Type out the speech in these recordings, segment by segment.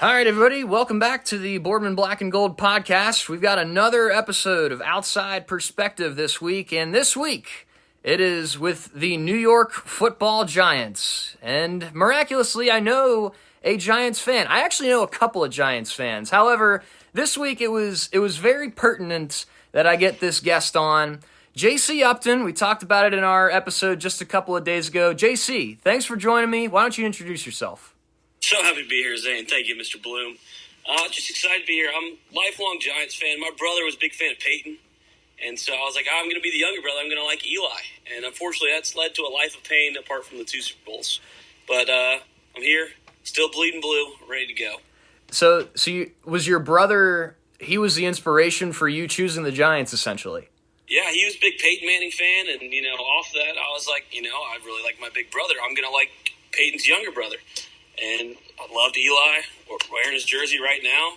All right, everybody, welcome back to the Boardman Black and Gold podcast. We've got another episode of Outside Perspective this week, and this week it is with the New York Football Giants. And miraculously, I know a Giants fan. I actually know a couple of Giants fans. However, this week it was very pertinent that I get this guest on. JC Upton, we talked about it in our episode just a couple of days ago. JC, thanks for joining me. Why don't you introduce yourself? So happy to be here, Zane. Thank you, Mr. Bloom. Just excited to be here. I'm a lifelong Giants fan. My brother was a big fan of Peyton, and so I was like, I'm going to be the younger brother. I'm going to like Eli. And unfortunately, that's led to a life of pain apart from the 2 Super Bowls. But I'm here, still bleeding blue, ready to go. So was your brother, he was the inspiration for you choosing the Giants, essentially? Yeah, he was a big Peyton Manning fan, and, off that, I was like, I really like my big brother. I'm going to like Peyton's younger brother. And I loved Eli. We're wearing his jersey right now.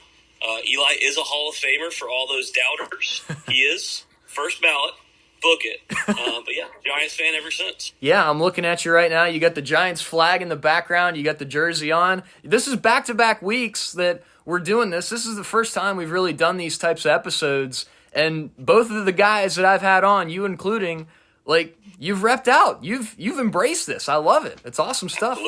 Eli is a Hall of Famer for all those doubters. He is. First ballot. Book it. But yeah, Giants fan ever since. Yeah, I'm looking at you right now. You got the Giants flag in the background. You got the jersey on. This is back-to-back weeks that we're doing this. This is the first time we've really done these types of episodes. And both of the guys that I've had on, you including, like, you've repped out. You've embraced this. I love it. It's awesome stuff.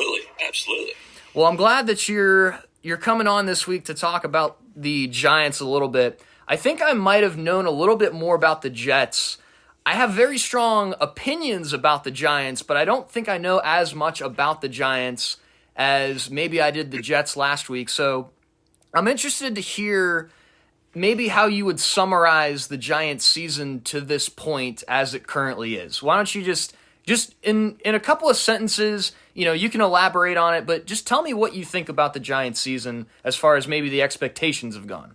Absolutely. Well, I'm glad that you're coming on this week to talk about the Giants a little bit. I think I might have known a little bit more about the Jets. I have very strong opinions about the Giants, but I don't think I know as much about the Giants as maybe I did the Jets last week. So I'm interested to hear maybe how you would summarize the Giants season to this point as it currently is. Why don't you just in a couple of sentences, you can elaborate on it, but just tell me what you think about the Giants season as far as maybe the expectations have gone.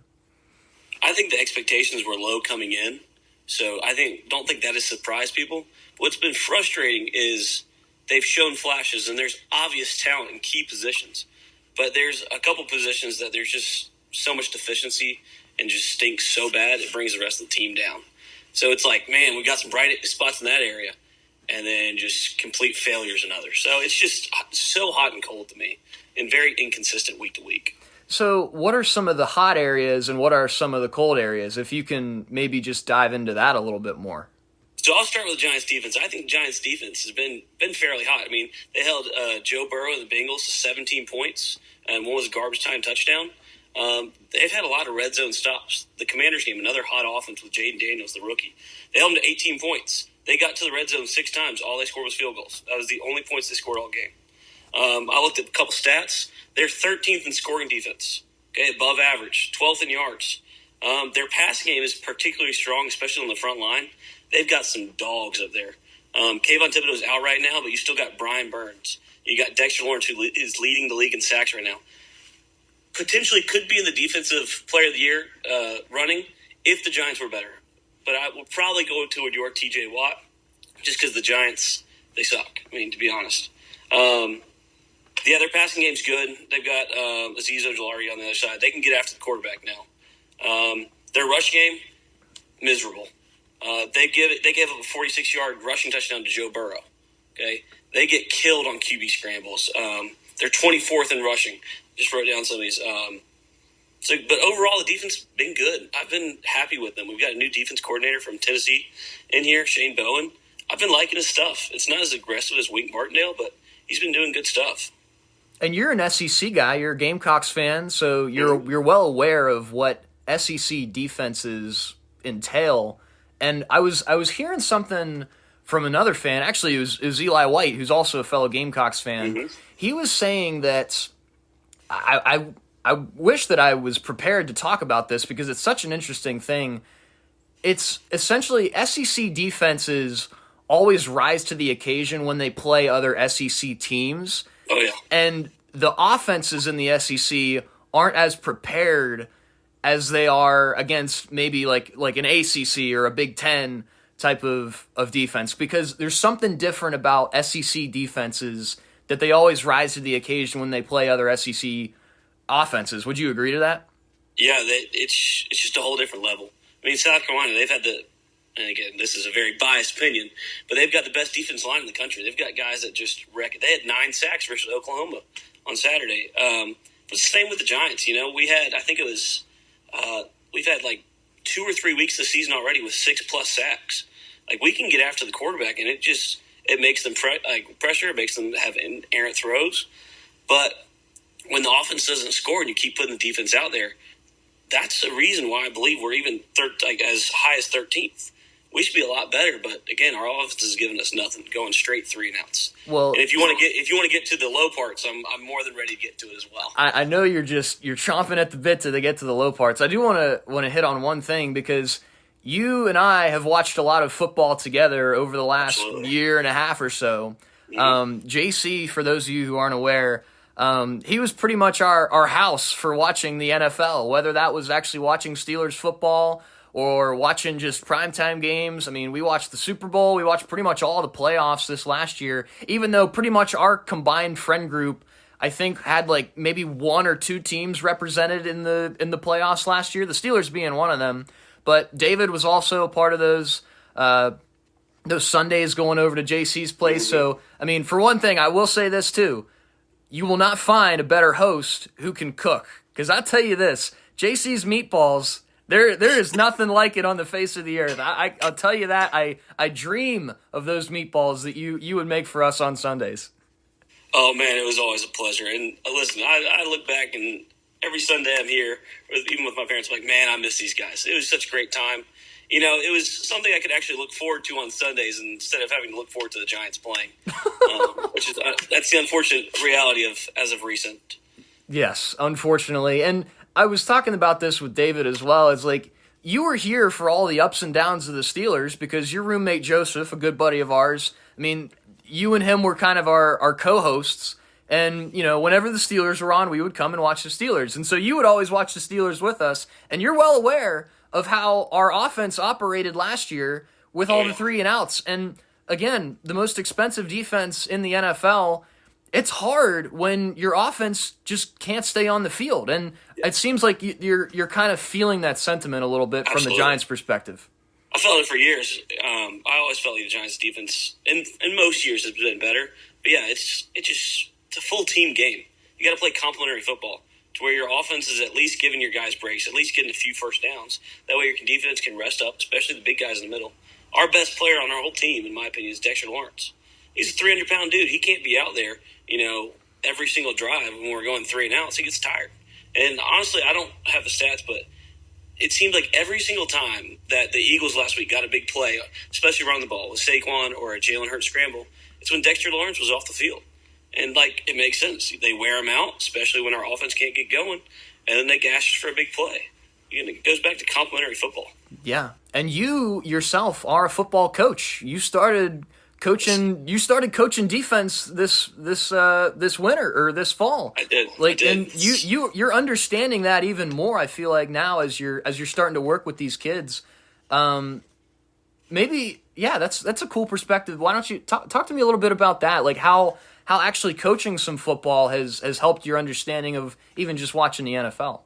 I think the expectations were low coming in, so don't think that has surprised people. What's been frustrating is they've shown flashes, and there's obvious talent in key positions, but there's a couple positions that there's just so much deficiency and just stinks so bad it brings the rest of the team down. So it's like, man, we got some bright spots in that area, and then just complete failures in others. So it's just so hot and cold to me and very inconsistent week to week. So what are some of the hot areas and what are some of the cold areas? If you can maybe just dive into that a little bit more. So I'll start with the Giants defense. I think Giants defense has been fairly hot. I mean, they held Joe Burrow and the Bengals to 17 points, and one was a garbage time touchdown. They've had a lot of red zone stops. The Commanders game, another hot offense with Jaden Daniels, the rookie. They held them to 18 points. They got to the red zone 6 times. All they scored was field goals. That was the only points they scored all game. I looked at a couple stats. They're 13th in scoring defense, okay, above average, 12th in yards. Their passing game is particularly strong, especially on the front line. They've got some dogs up there. Kayvon Thibodeau's out right now, but you still got Brian Burns. You got Dexter Lawrence, who is leading the league in sacks right now. Potentially could be in the defensive player of the year running if the Giants were better. But I will probably go toward your TJ Watt just because the Giants, they suck. I mean, to be honest. Yeah, their passing game's good. They've got Azeez Ojulari on the other side. They can get after the quarterback now. Their rush game, miserable. They gave up a 46-yard rushing touchdown to Joe Burrow. Okay, they get killed on QB scrambles. They're 24th in rushing. Just wrote down some of these. But overall, the defense has been good. I've been happy with them. We've got a new defense coordinator from Tennessee in here, Shane Bowen. I've been liking his stuff. It's not as aggressive as Wink Martindale, but he's been doing good stuff. And you're an SEC guy. You're a Gamecocks fan, so you're well aware of what SEC defenses entail. And I was hearing something from another fan. Actually, it was Eli White, who's also a fellow Gamecocks fan. Mm-hmm. He was saying that I wish that I was prepared to talk about this because it's such an interesting thing. It's essentially SEC defenses always rise to the occasion when they play other SEC teams. Oh, yeah. And the offenses in the SEC aren't as prepared as they are against maybe like an ACC or a Big Ten type of defense because there's something different about SEC defenses that they always rise to the occasion when they play other SEC offenses. Would you agree to that? Yeah, it's just a whole different level. I mean, South Carolina, they've had and again, this is a very biased opinion, but they've got the best defense line in the country. They've got guys that just wreck it. They had 9 sacks versus Oklahoma on Saturday. It's the same with the Giants. I think it was, we've had like 2 or 3 weeks this season already with 6+ sacks. Like, we can get after the quarterback, and it makes them pressure. It makes them have errant throws. But when the offense doesn't score and you keep putting the defense out there, that's the reason why I believe we're even as high as 13th. We should be a lot better, but again, our offense is giving us nothing, going straight 3 and outs. Well, and if you want to get to the low parts, I'm more than ready to get to it as well. I know you're chomping at the bit to get to the low parts. I do want to hit on one thing, because you and I have watched a lot of football together over the last year and a half or so. Mm-hmm. JC, for those of you who aren't aware, he was pretty much our house for watching the NFL, whether that was actually watching Steelers football or watching just primetime games. I mean, we watched the Super Bowl. We watched pretty much all the playoffs this last year, even though pretty much our combined friend group, I think, had like maybe 1 or 2 teams represented in the playoffs last year, the Steelers being one of them. But David was also a part of those Sundays going over to JC's place. So, I mean, for one thing, I will say this too. You will not find a better host who can cook. Because I'll tell you this, JC's meatballs, there is nothing like it on the face of the earth. I'll tell you that. I dream of those meatballs that you would make for us on Sundays. Oh, man, it was always a pleasure. And listen, I look back, and every Sunday I'm here, even with my parents, I'm like, man, I miss these guys. It was such a great time. It was something I could actually look forward to on Sundays instead of having to look forward to the Giants playing, which is that's the unfortunate reality as of recent. Yes, unfortunately. And I was talking about this with David as well. It's like, you were here for all the ups and downs of the Steelers because your roommate Joseph, a good buddy of ours, I mean, you and him were kind of our co-hosts. And, whenever the Steelers were on, we would come and watch the Steelers. And so you would always watch the Steelers with us. And you're well aware of how our offense operated last year with all the 3 and outs. And again, the most expensive defense in the NFL, it's hard when your offense just can't stay on the field. And it seems like you're kind of feeling that sentiment a little bit from the Giants' perspective. I felt it for years. I always felt like the Giants' defense, in most years, has been better. But yeah, it's a full team game. You got to play complementary football to where your offense is at least giving your guys breaks, at least getting a few first downs. That way your defense can rest up, especially the big guys in the middle. Our best player on our whole team, in my opinion, is Dexter Lawrence. He's a 300-pound dude. He can't be out there, every single drive when we're going 3 and outs. He gets tired. And honestly, I don't have the stats, but it seemed like every single time that the Eagles last week got a big play, especially around the ball with Saquon or a Jalen Hurts scramble, it's when Dexter Lawrence was off the field. And, it makes sense. They wear him out, especially when our offense can't get going, and then they gash us for a big play. It goes back to complementary football. Yeah, and you yourself are a football coach. You started coaching defense this winter or this fall. I did. And you're understanding that even more, I feel like, now as you're starting to work with these kids. Maybe, yeah, that's a cool perspective. Why don't you talk to me a little bit about that? Like how actually coaching some football has helped your understanding of even just watching the NFL.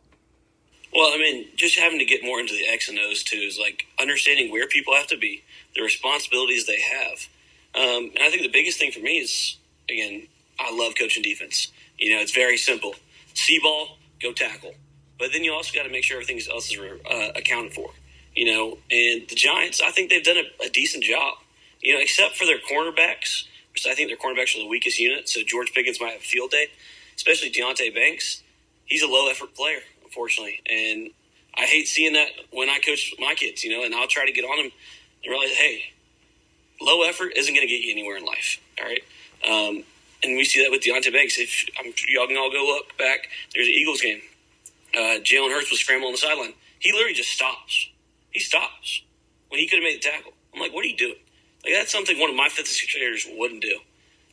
Well, I mean, just having to get more into the X and O's too is understanding where people have to be, the responsibilities they have. And I think the biggest thing for me is, again, I love coaching defense. It's very simple. See ball, go tackle. But then you also got to make sure everything else is accounted for. And the Giants, I think they've done a decent job. Except for their cornerbacks, which I think their cornerbacks are the weakest unit. So George Pickens might have a field day, especially Deontay Banks. He's a low-effort player, unfortunately. And I hate seeing that when I coach my kids, and I'll try to get on them and realize, hey, low effort isn't going to get you anywhere in life, all right? And we see that with Deontay Banks. If y'all can all go look back, there's an Eagles game. Jalen Hurts was scrambling on the sideline. He literally just stops. He stops when he could have made the tackle. I'm like, what are you doing? That's something one of my fifth and sixth graders wouldn't do.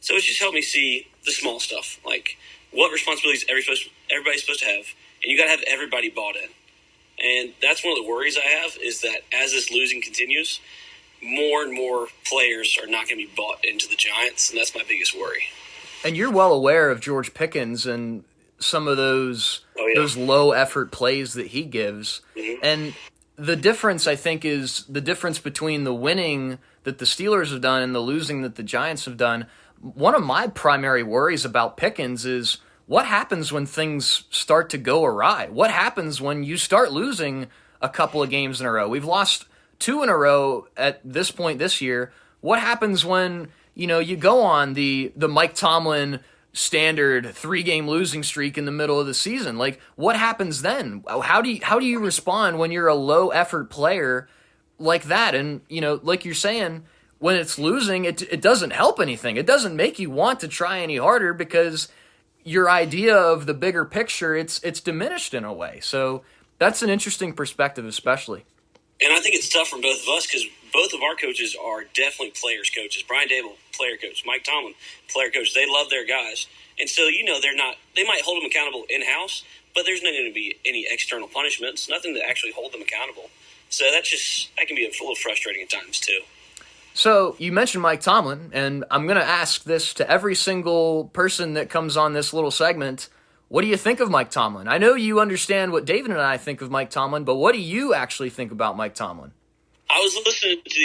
So it's just helped me see the small stuff, what responsibilities everybody's supposed to have, and you got to have everybody bought in. And that's one of the worries I have is that as this losing continues, more and more players are not going to be bought into the Giants, and that's my biggest worry. And you're well aware of George Pickens and some of those low-effort plays that he gives. Mm-hmm. And the difference, I think, is the difference between the winning that the Steelers have done and the losing that the Giants have done. One of my primary worries about Pickens is what happens when things start to go awry? What happens when you start losing a couple of games in a row? We've lost 2 in a row at this point this year. What happens when, you go on the Mike Tomlin standard 3-game losing streak in the middle of the season? Like, what happens then? How do you respond when you're a low effort player like that? And, like you're saying, when it's losing, it doesn't help anything. It doesn't make you want to try any harder because your idea of the bigger picture, it's diminished in a way. So that's an interesting perspective, especially. And I think it's tough for both of us because both of our coaches are definitely players coaches. Brian Dable, player coach. Mike Tomlin, player coach. They love their guys. And so, they might hold them accountable in-house, but there's not going to be any external punishments, nothing to actually hold them accountable. So that can be a little frustrating at times too. So you mentioned Mike Tomlin, and I'm going to ask this to every single person that comes on this little segment. What do you think of Mike Tomlin? I know you understand what David and I think of Mike Tomlin, but what do you actually think about Mike Tomlin? I was listening to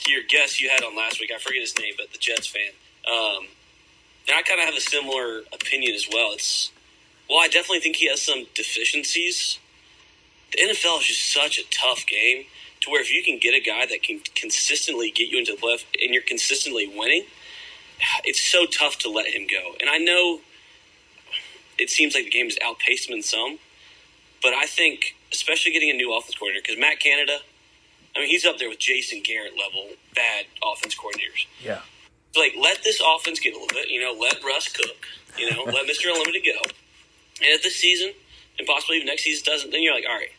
your guest you had on last week. I forget his name, but the Jets fan. And I kind of have a similar opinion as well. I definitely think he has some deficiencies. The NFL is just such a tough game to where if you can get a guy that can consistently get you into the playoff and you're consistently winning, it's so tough to let him go. And I know it seems like the game has outpaced him in some, but I think especially getting a new offense coordinator, because Matt Canada, he's up there with Jason Garrett level bad offense coordinators. Yeah. Let this offense get a little bit, let Russ cook, let Mr. Unlimited go. And if this season, and possibly even next season doesn't, then you're like, all right,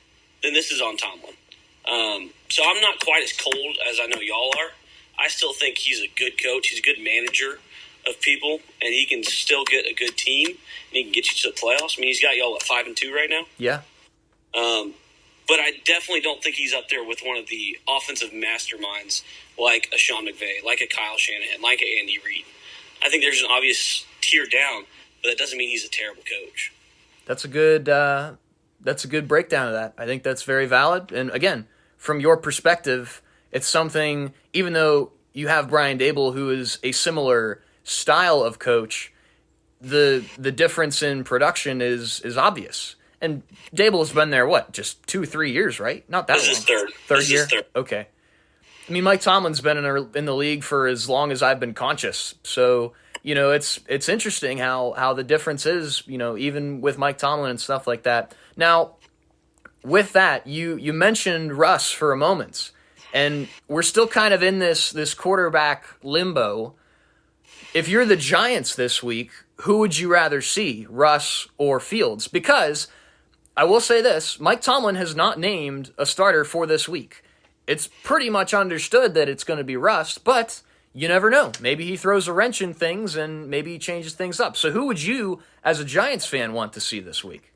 then this is on Tomlin. So I'm not quite as cold as I know y'all are. I still think he's a good coach. He's a good manager of people, and he can still get a good team, and he can get you to the playoffs. He's got y'all at 5-2 right now. Yeah. But I definitely don't think he's up there with one of the offensive masterminds like a Sean McVay, like a Kyle Shanahan, like a Andy Reid. I think there's an obvious tier down, but that doesn't mean he's a terrible coach. That's a good breakdown of that. I think that's very valid. And again, from your perspective, it's something, even though you have Brian Dable, who is a similar style of coach, the difference in production is obvious. And Dable has been there, just 2-3 years, right? Not that long. This is third. Third year? Okay. Mike Tomlin's been in the league for as long as I've been conscious. So, it's interesting how the difference is, even with Mike Tomlin and stuff like that. Now, with that, you mentioned Russ for a moment, and we're still kind of in this quarterback limbo. If you're the Giants this week, who would you rather see, Russ or Fields? Because I will say this, Mike Tomlin has not named a starter for this week. It's pretty much understood that it's going to be Russ, but you never know. Maybe he throws a wrench in things and maybe he changes things up. So who would you, as a Giants fan, want to see this week?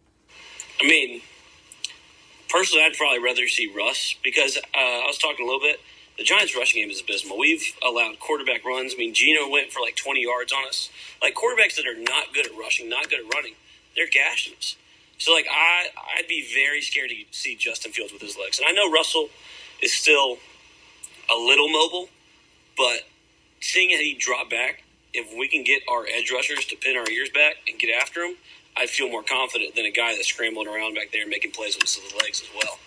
Personally, I'd probably rather see Russ because I was talking a little bit. The Giants' rushing game is abysmal. We've allowed quarterback runs. Geno went for 20 yards on us. Quarterbacks that are not good at rushing, not good at running, they're gashing us. So, I'd be very scared to see Justin Fields with his legs. And I know Russell is still a little mobile, but seeing how he drop back, if we can get our edge rushers to pin our ears back and get after him, I'd feel more confident than a guy that's scrambling around back there and making plays with his legs as well.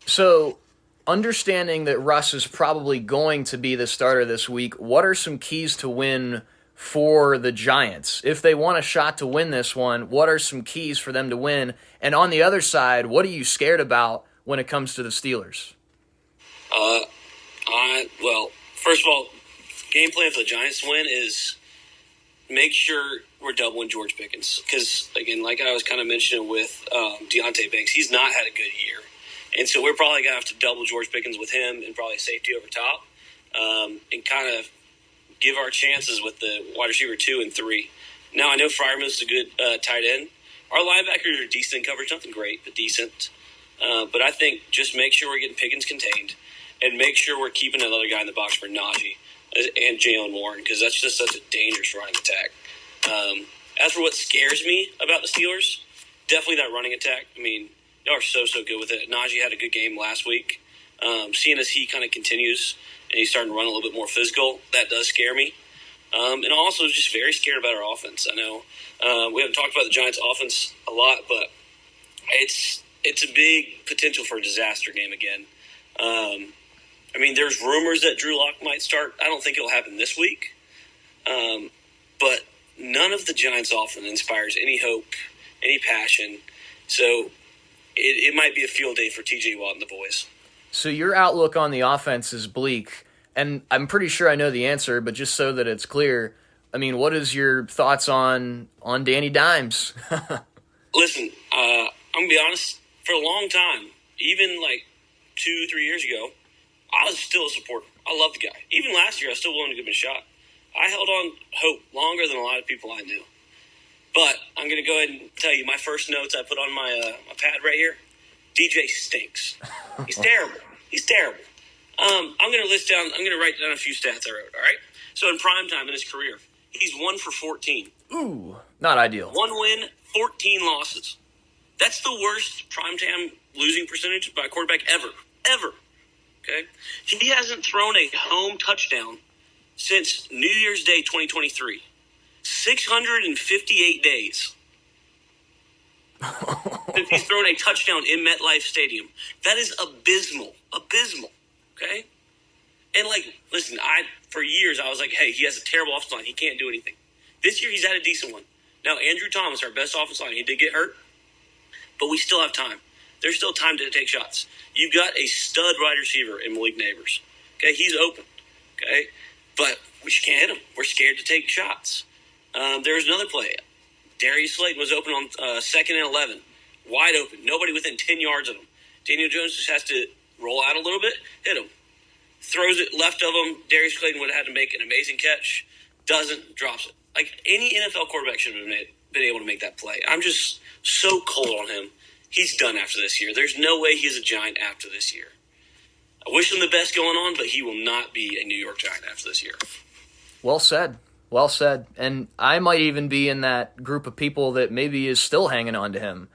So, understanding that Russ is probably going to be the starter this week, what are some keys to win for the Giants? If they want a shot to win this one, what are some keys for them to win? And on the other side, what are you scared about when it comes to the Steelers? First of all, game plan for the Giants to win is make sure we're doubling George Pickens. Because, again, like I was kind of mentioning with Deontay Banks, he's not had a good year. And so we're probably going to have to double George Pickens with him and probably safety over top and kind of give our chances with the wide receiver 2 and 3. Now, I know Freiermuth's a good tight end. Our linebackers are decent in coverage, nothing great, but decent. But I think just make sure we're getting Pickens contained and make sure we're keeping another guy in the box for Najee and Jalen Warren because that's just such a dangerous running attack. As for what scares me about the Steelers, definitely that running attack. Y'all are so good with it. Najee had a good game last week. Seeing as he kind of continues and he's starting to run a little bit more physical, that does scare me. And also just very scared about our offense. I know we haven't talked about the Giants' offense a lot, but it's a big potential for a disaster game again. I mean, there's rumors that Drew Lock might start. I don't think it'll happen this week. But none of the Giants' offense inspires any hope, any passion. So it might be a field day for TJ Watt and the boys. So your outlook on the offense is bleak, and I'm pretty sure I know the answer, but just so that it's clear, I mean, what is your thoughts on Danny Dimes? Listen, I'm going to be honest, for a long time, even like 2-3 years ago, I was still a supporter. I love the guy. Even last year, I was still willing to give him a shot. I held on hope longer than a lot of people I knew. But I'm going to go ahead and tell you my first notes I put on my pad right here. DJ stinks. He's terrible. He's terrible. I'm going to write down a few stats I wrote, all right? So in prime time in his career, he's 1 for 14. Ooh, not ideal. 1 win, 14 losses. That's the worst primetime losing percentage by a quarterback ever. Okay? He hasn't thrown a home touchdown since New Year's Day 2023. 658 days. Since he's thrown a touchdown in MetLife Stadium. That is abysmal. Abysmal. Okay? And, listen, for years I was like, hey, he has a terrible offensive line. He can't do anything. This year he's had a decent one. Now, Andrew Thomas, our best offensive line, he did get hurt. But we still have time. There's still time to take shots. You've got a stud wide receiver in Malik Neighbors. Okay, he's open. Okay, but we just can't hit him. We're scared to take shots. There was another play. Darius Slayton was open on 2nd and 11. Wide open. Nobody within 10 yards of him. Daniel Jones just has to roll out a little bit, hit him. Throws it left of him. Darius Slayton would have had to make an amazing catch. Doesn't, drops it. Like, any NFL quarterback should have been able to make that play. I'm just so cold on him. He's done after this year. There's no way he's a Giant after this year. I wish him the best going on, but he will not be a New York Giant after this year. Well said. Well said. And I might even be in that group of people that maybe is still hanging on to him.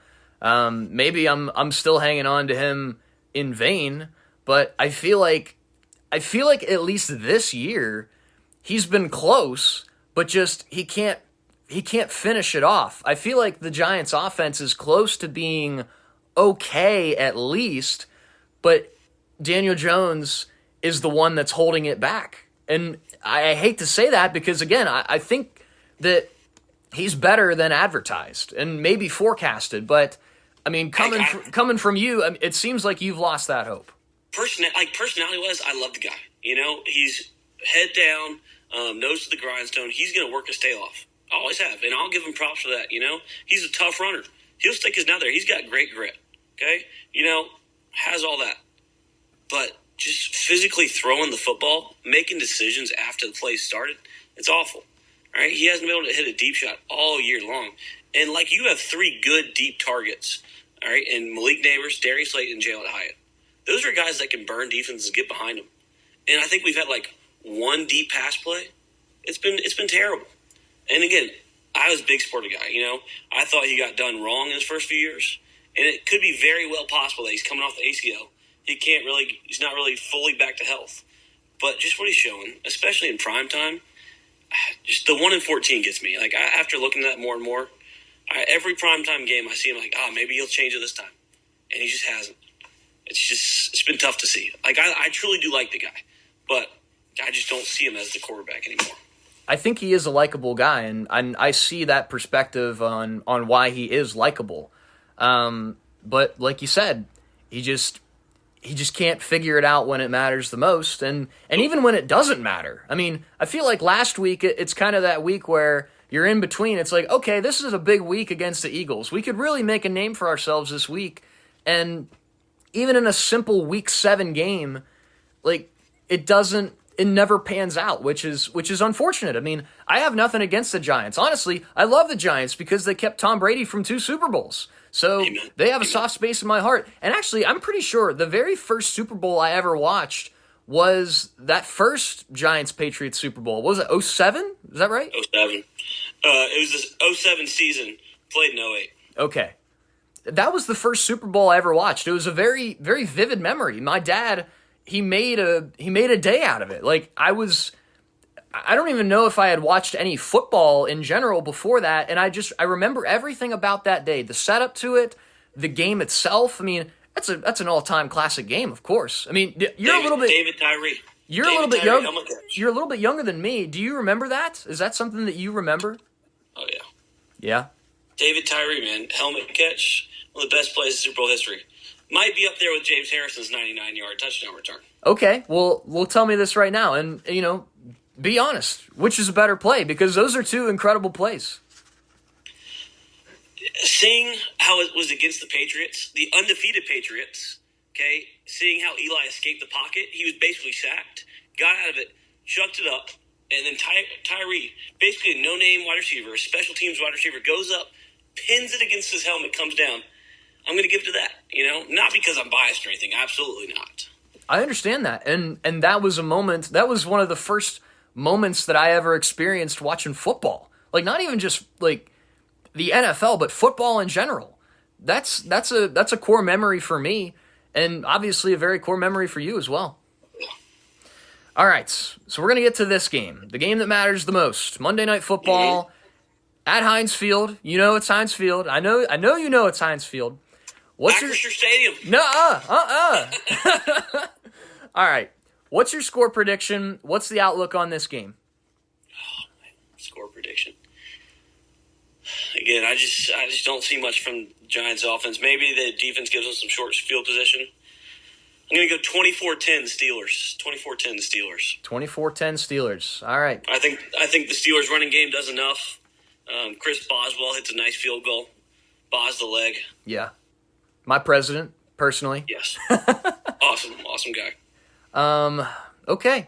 Maybe I'm still hanging on to him in vain, but I feel like at least this year he's been close, but just he can't finish it off. I feel like the Giants' offense is close to being okay at least, but Daniel Jones is the one that's holding it back. And I hate to say that because, again, I think that he's better than advertised and maybe forecasted. But, I mean, coming from you, it seems like you've lost that hope. Personality-wise, I love the guy. You know, he's head down, nose to the grindstone. He's going to work his tail off. Always have, and I'll give him props for that, you know? He's a tough runner. He'll stick his nut there. He's got great grit, okay? You know, has all that. But just physically throwing the football, making decisions after the play started, it's awful, right? He hasn't been able to hit a deep shot all year long. And, you have 3 good deep targets, all right, in Malik Neighbors, Darius Slayton, and Jalen Hyatt. Those are guys that can burn defenses and get behind them. And I think we've had, 1 deep pass play. It's been terrible. And again, I was a big sporty guy, you know. I thought he got done wrong in his first few years. And it could be very well possible that he's coming off the ACL. He's not really fully back to health. But just what he's showing, especially in prime time, just the 1 in 14 gets me. After looking at that more and more, every primetime game I see him maybe he'll change it this time. And he just hasn't. It's been tough to see. I truly do like the guy. But I just don't see him as the quarterback anymore. I think he is a likable guy, and I see that perspective on why he is likable. But like you said, he just can't figure it out when it matters the most, and even when it doesn't matter. I mean, I feel like last week it's kind of that week where you're in between. It's like, okay, this is a big week against the Eagles. We could really make a name for ourselves this week, and even in a simple Week 7 game, it never pans out, which is unfortunate. I mean, I have nothing against the Giants. Honestly, I love the Giants because they kept Tom Brady from 2 Super Bowls. So they have a soft space in my heart. And actually, I'm pretty sure the very first Super Bowl I ever watched was that first Giants-Patriots Super Bowl. What was it, 07? Is that right? 07. It was this 07 season, played in 08. Okay. That was the first Super Bowl I ever watched. It was a very, very vivid memory. My dad... He made a day out of it. I don't even know if I had watched any football in general before that, and I remember everything about that day, the setup to it, the game itself. I mean, that's an all-time classic game, of course. I mean, David Tyree. You're a little bit young. You're a little bit younger than me. Do you remember that? Is that something that you remember? Oh yeah. Yeah. David Tyree, man, helmet catch, one of the best plays in Super Bowl history. Might be up there with James Harrison's 99-yard touchdown return. Okay, well, tell me this right now, and be honest. Which is a better play? Because those are two incredible plays. Seeing how it was against the Patriots, the undefeated Patriots, okay, seeing how Eli escaped the pocket, he was basically sacked, got out of it, chucked it up, and then Tyree, basically a no-name wide receiver, a special teams wide receiver, goes up, pins it against his helmet, comes down. I'm going to give it to that, not because I'm biased or anything. Absolutely not. I understand that, and that was a moment. That was one of the first moments that I ever experienced watching football. Like, not even just like the NFL, but football in general. That's a core memory for me, and obviously a very core memory for you as well. All right, so we're going to get to this game, the game that matters the most. Monday Night Football at Heinz Field. You know it's Heinz Field. I know you know it's Heinz Field. Acrisure Stadium. All right. What's your score prediction? What's the outlook on this game? Oh, man. Score prediction. Again, I just don't see much from Giants offense. Maybe the defense gives us some short field position. I'm going to go 24-10 Steelers. 24-10 Steelers. 24-10 Steelers. All right. I think the Steelers running game does enough. Chris Boswell hits a nice field goal. Boz the leg. Yeah. My president, personally. Yes. Awesome guy. Okay.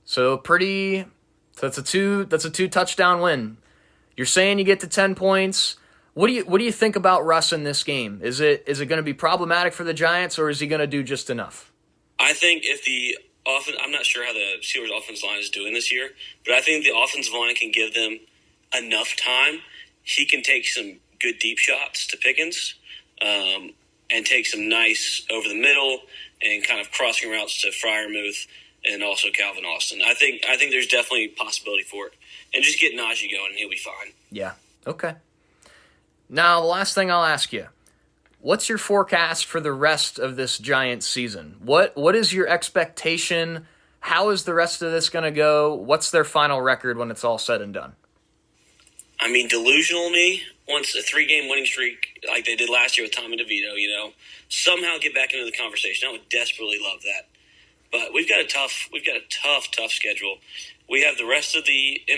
So that's a two touchdown win. You're saying you get to 10 points. What do you think about Russ in this game? Is it going to be problematic for the Giants, or is he going to do just enough? I think if the offense, I'm not sure how the Steelers offensive line is doing this year, but I think the offensive line can give them enough time. He can take some good deep shots to Pickens. And take some nice over the middle and kind of crossing routes to Freiermuth and also Calvin Austin. I think there's definitely a possibility for it. And just get Najee going and he'll be fine. Yeah. Okay. Now, the last thing I'll ask you, what's your forecast for the rest of this Giants season? What is your expectation? How is the rest of this going to go? What's their final record when it's all said and done? I mean, delusional me wants a 3-game winning streak like they did last year with Tommy DeVito, somehow get back into the conversation. I would desperately love that. But we've got a tough schedule. We have the rest of the the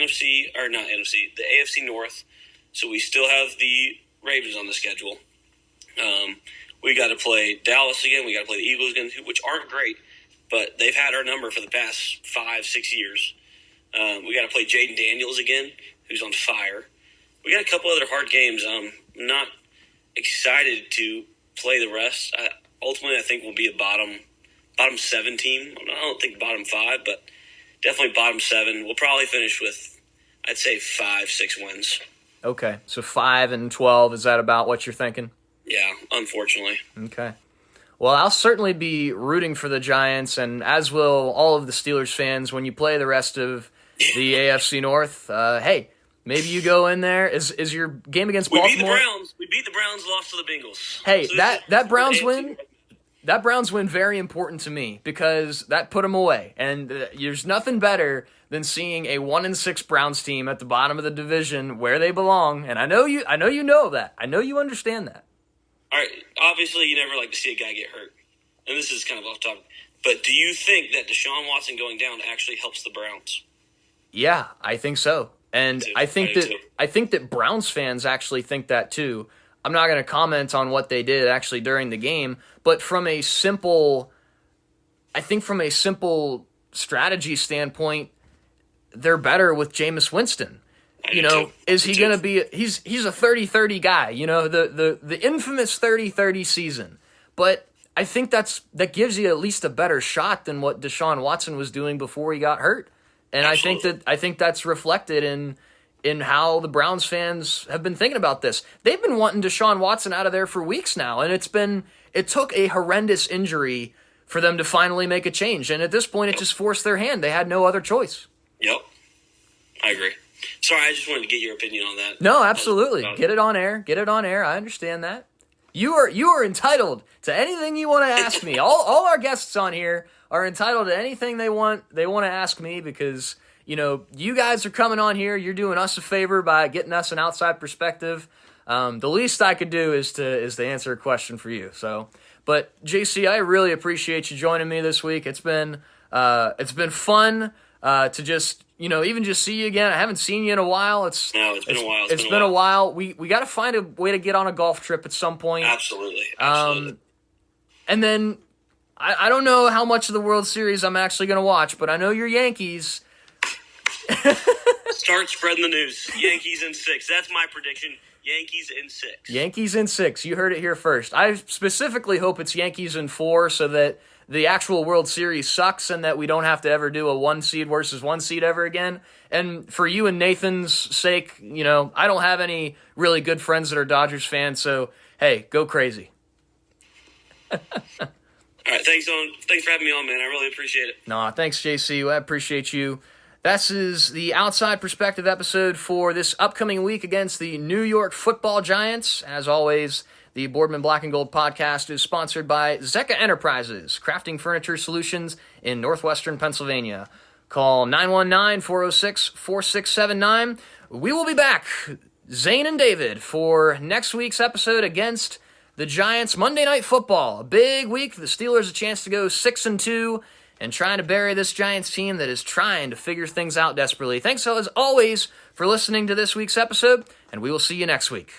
AFC North. So we still have the Ravens on the schedule. We got to play Dallas again. We got to play the Eagles again, which aren't great, but they've had our number for the past 5-6 years. We got to play Jaden Daniels again, who's on fire. We got a couple other hard games. I'm not excited to play the rest. Ultimately, I think we'll be a bottom 7 team. I don't think bottom 5, but definitely bottom 7. We'll probably finish with, I'd say, 5-6 wins. Okay, so 5-12. Is that about what you're thinking? Yeah, unfortunately. Okay. Well, I'll certainly be rooting for the Giants, and as will all of the Steelers fans when you play the rest of the AFC North. Hey, maybe you go in there. Is your game against Baltimore? We beat the Browns, lost to the Bengals. Hey, so that Browns win. That Browns win very important to me because that put them away, and there's nothing better than seeing a 1-6 Browns team at the bottom of the division where they belong. And I know you know that. I know you understand that. All right. Obviously, you never like to see a guy get hurt, and this is kind of off topic. But do you think that Deshaun Watson going down actually helps the Browns? Yeah, I think so, and I think that Browns fans actually think that too. I'm not going to comment on what they did actually during the game, but from a simple strategy standpoint, they're better with Jameis Winston. Is he going to be he's a 30-30 guy, the infamous 30-30 season. But I think that gives you at least a better shot than what Deshaun Watson was doing before he got hurt. And Absolutely. I think that's reflected in how the Browns fans have been thinking about this. They've been wanting Deshaun Watson out of there for weeks now, and it took a horrendous injury for them to finally make a change. And at this point, it just forced their hand. They had no other choice. Yep. I agree. Sorry, I just wanted to get your opinion on that. No, absolutely. Get it on air. Get it on air. I understand that. You are entitled to anything you want to ask me. All our guests on here are entitled to anything they want to ask me because, you guys are coming on here. You're doing us a favor by getting us an outside perspective. The least I could do is to answer a question for you. So, but JC, I really appreciate you joining me this week. It's been fun to just even just see you again. I haven't seen you in a while. It's been a while. It's been a while. We got to find a way to get on a golf trip at some point. Absolutely. And then I don't know how much of the World Series I'm actually going to watch, but I know your Yankees. Start spreading the news. Yankees in 6. That's my prediction. Yankees in 6. Yankees in 6. You heard it here first. I specifically hope it's Yankees in 4 so that the actual World Series sucks and that we don't have to ever do a 1 seed versus 1 seed ever again. And for you and Nathan's sake, I don't have any really good friends that are Dodgers fans, so hey, go crazy. All right, thanks for having me on, man. I really appreciate it. No, thanks, JC. I appreciate you. This is the Outside Perspective episode for this upcoming week against the New York Football Giants. As always, the Boardman Black and Gold podcast is sponsored by Zecca Enterprises, crafting furniture solutions in northwestern Pennsylvania. Call 919-406-4679. We will be back, Zane and David, for next week's episode against the Giants. Monday Night Football, a big week for the Steelers, a chance to go 6-2 and trying to bury this Giants team that is trying to figure things out desperately. Thanks, as always, for listening to this week's episode, and we will see you next week.